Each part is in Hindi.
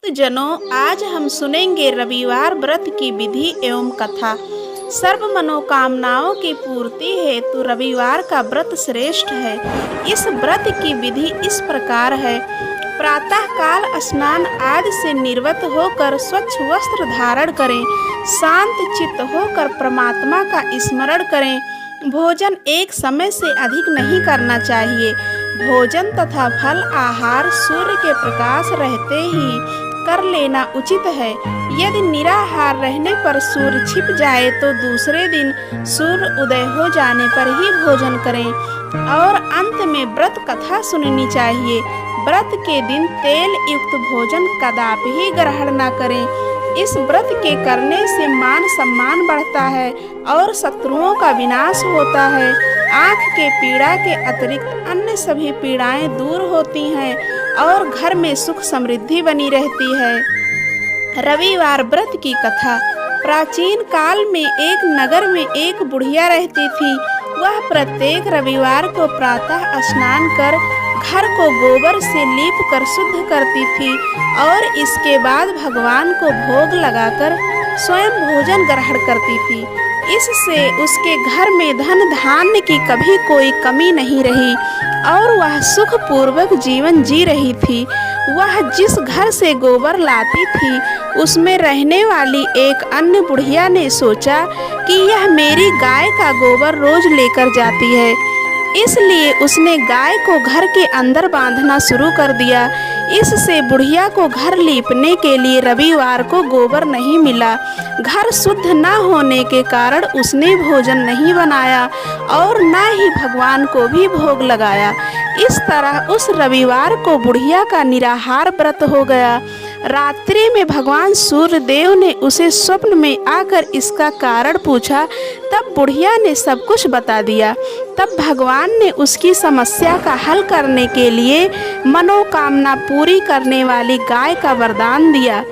जनों, आज हम सुनेंगे रविवार व्रत की विधि एवं कथा। सर्व मनोकामनाओं की पूर्ति हेतु रविवार का व्रत श्रेष्ठ है। इस व्रत की विधि इस प्रकार है। प्रातः काल स्नान आदि से निर्वत होकर स्वच्छ वस्त्र धारण करें। शांत चित्त होकर परमात्मा का स्मरण करें। भोजन एक समय से अधिक नहीं करना चाहिए। भोजन तथा फल आहार सूर्य के प्रकाश रहते ही कर लेना उचित है। यदि निराहार रहने पर सूर्य छिप जाए तो दूसरे दिन सूर्य उदय हो जाने पर ही भोजन करें। और अंत में व्रत कथा सुननी चाहिए। व्रत के दिन तेल युक्त भोजन कदापि ही ग्रहण न करें। इस व्रत के करने से मान सम्मान बढ़ता है और शत्रुओं का विनाश होता है। आँख के पीड़ा के अतिरिक्त अन्य सभी पीड़ाएं दूर होती हैं और घर में सुख समृद्धि बनी रहती है। रविवार व्रत की कथा। प्राचीन काल में एक नगर में एक बुढ़िया रहती थी। वह प्रत्येक रविवार को प्रातः स्नान कर घर को गोबर से लीप कर शुद्ध करती थी और इसके बाद भगवान को भोग लगाकर स्वयं भोजन ग्रहण करती थी। इससे उसके घर में धन धान्य की कभी कोई कमी नहीं रही और वह सुखपूर्वक जीवन जी रही थी। वह जिस घर से गोबर लाती थी उसमें रहने वाली एक अन्य बुढ़िया ने सोचा कि यह मेरी गाय का गोबर रोज लेकर जाती है, इसलिए उसने गाय को घर के अंदर बांधना शुरू कर दिया। इससे बुढ़िया को घर लीपने के लिए रविवार को गोबर नहीं मिला। घर शुद्ध न होने के कारण उसने भोजन नहीं बनाया और न ही भगवान को भी भोग लगाया। इस तरह उस रविवार को बुढ़िया का निराहार व्रत हो गया। रात्रि में भगवान सूर्य देव ने उसे स्वप्न में आकर इसका कारण पूछा। तब बुढ़िया ने सब कुछ बता दिया। तब भगवान ने उसकी समस्या का हल करने के लिए मनोकामना पूरी करने वाली गाय का वरदान दिया।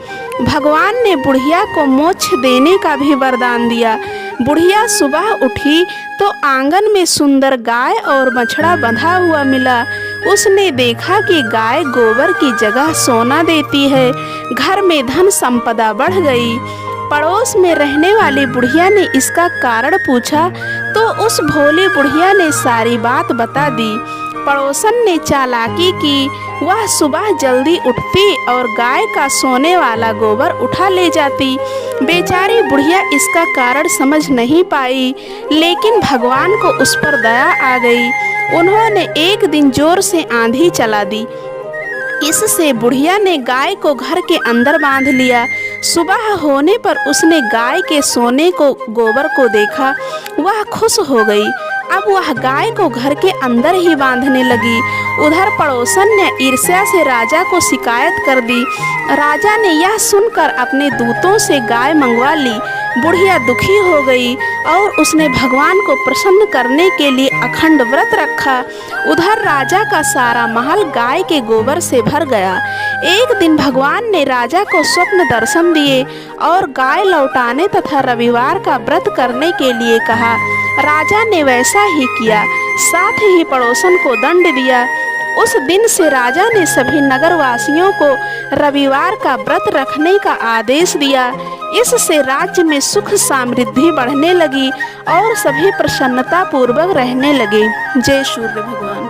भगवान ने बुढ़िया को मोक्ष देने का भी वरदान दिया। बुढ़िया सुबह उठी तो आंगन में सुंदर गाय और बछड़ा बंधा हुआ मिला। उसने देखा कि गाय गोबर की जगह सोना देती है। घर में धन संपदा बढ़ गई। पड़ोस में रहने वाली बुढ़िया ने इसका कारण पूछा तो उस भोली बुढ़िया ने सारी बात बता दी। पड़ोसन ने चालाकी की। वह सुबह जल्दी उठती और गाय का सोने वाला गोबर उठा ले जाती। बेचारी बुढ़िया इसका कारण समझ नहीं पाई, लेकिन भगवान को उस पर दया आ गई। उन्होंने एक दिन जोर से आंधी चला दी। इससे बुढ़िया ने गाय को घर के अंदर बांध लिया। सुबह होने पर उसने गाय के सोने को गोबर को देखा। वह खुश हो गई। अब वह गाय को घर के अंदर ही बांधने लगी। उधर पड़ोसन ने ईर्ष्या से राजा को शिकायत कर दी। राजा ने यह सुनकर अपने दूतों से गाय मंगवा ली। बुढ़िया दुखी हो गई और उसने भगवान को प्रसन्न करने के लिए अखंड व्रत रखा। उधर राजा का सारा महल गाय के गोबर से भर गया। एक दिन भगवान ने राजा को स्वप्न दर्शन दिए और गाय लौटाने तथा रविवार का व्रत करने के लिए कहा। राजा ने वैसा ही किया, साथ ही पड़ोसन को दंड दिया। उस दिन से राजा ने सभी नगरवासियों को रविवार का व्रत रखने का आदेश दिया। इससे राज्य में सुख समृद्धि बढ़ने लगी और सभी प्रसन्नता पूर्वक रहने लगे। जय सूर्य भगवान।